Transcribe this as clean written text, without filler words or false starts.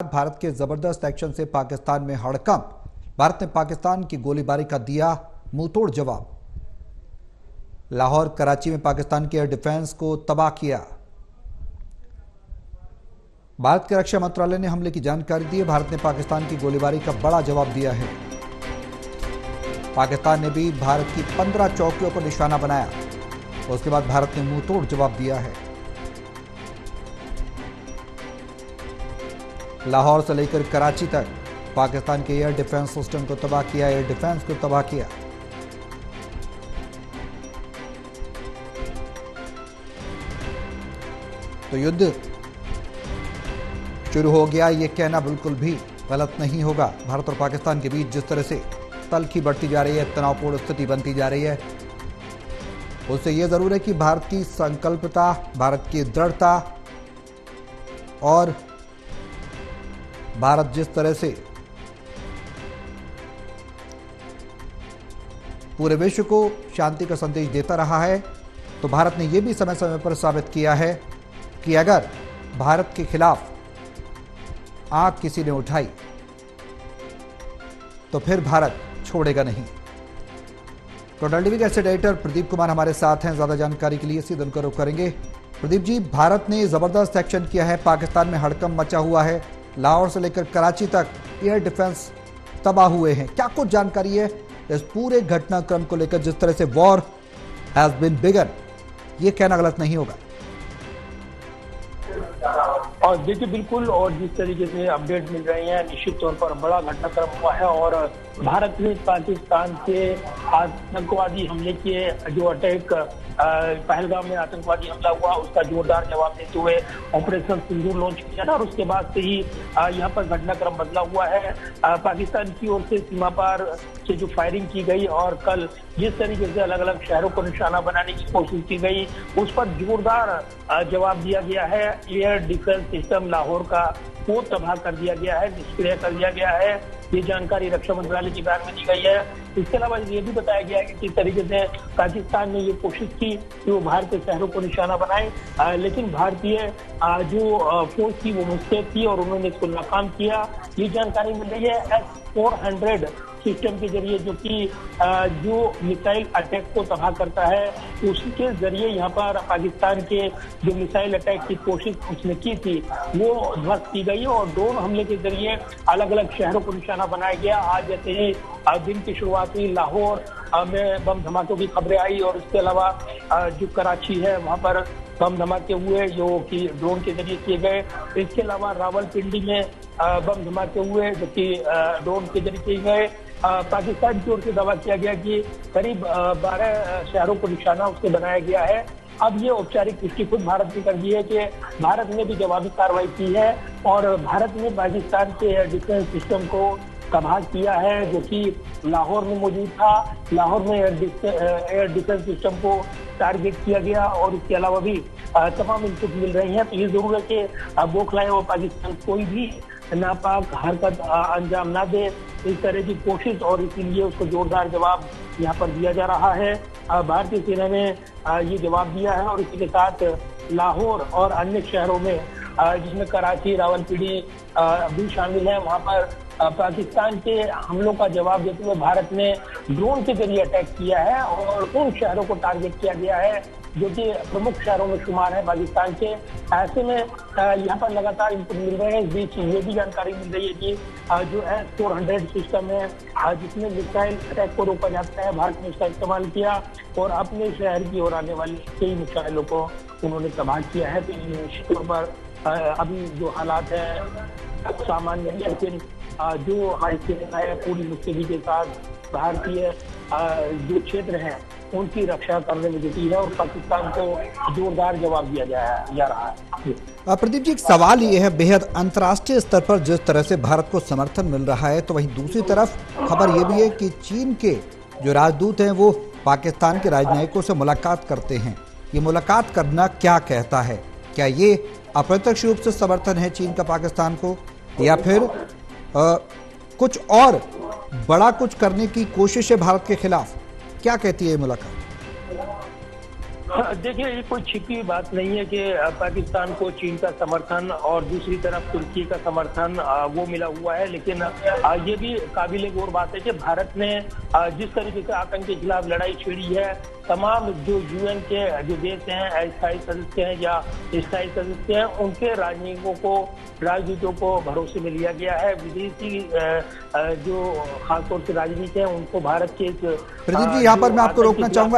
भारत के जबरदस्त एक्शन से पाकिस्तान में हड़कंप। भारत ने पाकिस्तान की गोलीबारी का दिया मुंहतोड़ जवाब। लाहौर कराची में पाकिस्तान के एयर डिफेंस को तबाह किया। भारत के रक्षा मंत्रालय ने हमले की जानकारी दी है। भारत ने पाकिस्तान की गोलीबारी का बड़ा जवाब दिया है। पाकिस्तान ने भी भारत की 15 चौकियों पर निशाना बनाया। उसके बाद भारत ने मुंहतोड़ जवाब दिया है। लाहौर से लेकर कराची तक पाकिस्तान के एयर डिफेंस सिस्टम को तबाह किया, एयर डिफेंस को तबाह किया। तो युद्ध शुरू हो गया, यह कहना बिल्कुल भी गलत नहीं होगा। भारत और पाकिस्तान के बीच जिस तरह से तल्खी बढ़ती जा रही है, तनावपूर्ण स्थिति बनती जा रही है, उससे यह जरूर है कि भारत की संकल्पता, भारत की दृढ़ता और भारत जिस तरह से पूरे विश्व को शांति का संदेश देता रहा है, तो भारत ने यह भी समय समय पर साबित किया है कि अगर भारत के खिलाफ आंख किसी ने उठाई तो फिर भारत छोड़ेगा नहीं। तो डल टीवी के एसेट एडिटर प्रदीप कुमार हमारे साथ हैं। ज्यादा जानकारी के लिए सीधे उनका रुख करेंगे। प्रदीप जी, भारत ने जबरदस्त एक्शन किया है, पाकिस्तान में हड़कंप मचा हुआ है, लाहौर से लेकर कराची तक एयर डिफेंस तबाह हुए हैं। क्या कुछ जानकारी है इस पूरे घटनाक्रम को लेकर, जिस तरह से वॉर हैज बीन बिगन, ये कहना गलत नहीं होगा? और देखिए बिल्कुल, और जिस तरीके से अपडेट मिल रहे हैं, निश्चित तौर पर बड़ा घटनाक्रम हुआ है और भारत ने पाकिस्तान के आतंकवादी हमले के जो अटैक पहलगाम में आतंकवादी हमला हुआ, उसका जोरदार जवाब देते हुए ऑपरेशन सिंदूर लॉन्च किया था और उसके बाद से ही यहाँ पर घटनाक्रम बदला हुआ है। पाकिस्तान की ओर से सीमा पार से जो फायरिंग की गई और कल जिस तरीके से अलग अलग शहरों को निशाना बनाने की कोशिश की गई, उस पर जोरदार जवाब दिया गया है। एयर डिफेंस सिस्टम लाहौर का वो तबाह कर दिया गया है, निष्क्रिय कर दिया गया है। ये जानकारी रक्षा मंत्रालय के बयान में दी गई है। इसके अलावा ये भी बताया गया है कि किस तरीके से पाकिस्तान ने ये कोशिश की कि वो भारतीय शहरों को निशाना बनाए, लेकिन भारतीय जो फोर्स थी वो मुस्तैद थी और उन्होंने इसको नाकाम किया। ये जानकारी मिल रही है S-400 सिस्टम के जरिए, जो कि जो मिसाइल अटैक को तबाह करता है, उसके जरिए यहाँ पर पाकिस्तान के जो मिसाइल अटैक की कोशिश उसने की थी वो ध्वस्त की गई और ड्रोन हमले के जरिए अलग अलग शहरों को निशाना बनाया गया। आज जैसे ही दिन की शुरुआत हुई, लाहौर में बम धमाकों की खबरें आई और इसके अलावा जो कराची है वहाँ पर बम धमाके हुए जो कि ड्रोन के जरिए किए गए। इसके अलावा रावलपिंडी में बम धमाके हुए जो कि ड्रोन के जरिए किए गए। पाकिस्तान की ओर से दावा किया गया कि करीब 12 शहरों को निशाना उससे बनाया गया है। अब ये औपचारिक पुष्टि खुद भारत ने कर दी है कि भारत ने भी जवाबी कार्रवाई की है और भारत ने पाकिस्तान के एयर डिफेंस सिस्टम को तबाह किया है, जो कि लाहौर में मौजूद था। लाहौर में एयर डिफेंस सिस्टम को टारगेट किया गया और इसके अलावा भी तमाम इनपुट मिल रही हैं। तो ये जरूर है कि बौखलाए और पाकिस्तान कोई भी नापाक हरकत अंजाम ना दे, इस तरह की कोशिश, और इसीलिए उसको जोरदार जवाब यहाँ पर दिया जा रहा है। भारतीय सेना ने ये जवाब दिया है और इसी के साथ लाहौर और अन्य शहरों में जिसमें कराची, रावलपिंडी भी शामिल है, वहाँ पर पाकिस्तान के हमलों का जवाब देते हुए भारत ने ड्रोन के जरिए अटैक किया है और उन शहरों को टारगेट किया गया है जो कि प्रमुख शहरों में शुमार है पाकिस्तान के। ऐसे में यहाँ पर लगातार इनपुट मिल रहे हैं। इस बीच ये भी जानकारी मिल रही है कि जो S-400 सिस्टम है जिसमें मिसाइल अटैक को रोका जाता है, भारत ने उसका इस्तेमाल किया और अपने शहर की ओर आने वाली कई मिसाइलों को उन्होंने तबाह किया है। तो निश्चित तौर पर अभी जो हालात है सामान्य है, लेकिन जो हमारी सेना है पूरी मुस्तैदी के साथ भारतीय जो क्षेत्र हैं उनकी रक्षा करने में जुटी है और पाकिस्तान को जोरदार जवाब दिया जा रहा है। प्रदीप जी, एक सवाल ये है, बेहद अंतर्राष्ट्रीय स्तर पर जिस तरह से भारत को समर्थन मिल रहा है, तो वहीं दूसरी तरफ खबर ये भी है कि चीन के जो राजदूत हैं वो पाकिस्तान के राजनयिकों से मुलाकात करते हैं। ये मुलाकात करना क्या कहता है? क्या ये अप्रत्यक्ष रूप से समर्थन है चीन का पाकिस्तान को, या फिर कुछ और बड़ा कुछ करने की कोशिश है भारत के खिलाफ? क्या कहती है ये मुलाकात? देखिए, ये कोई छिपी हुई बात नहीं है कि पाकिस्तान को चीन का समर्थन और दूसरी तरफ तुर्की का समर्थन वो मिला हुआ है। लेकिन ये भी काबिले गौर बात है कि भारत ने जिस तरीके से आतंक के खिलाफ लड़ाई छेड़ी है, तमाम जो यूएन के जो देश हैं, अस्थायी सदस्य हैं या स्थायी सदस्य हैं, उनके राजनीतियों को भरोसे में लिया गया है। विदेशी जो खासतौर से राजनीति है, उनको भारत के प्रदीप जी, यहाँ पर मैं आपको रोकना चाहूंगा।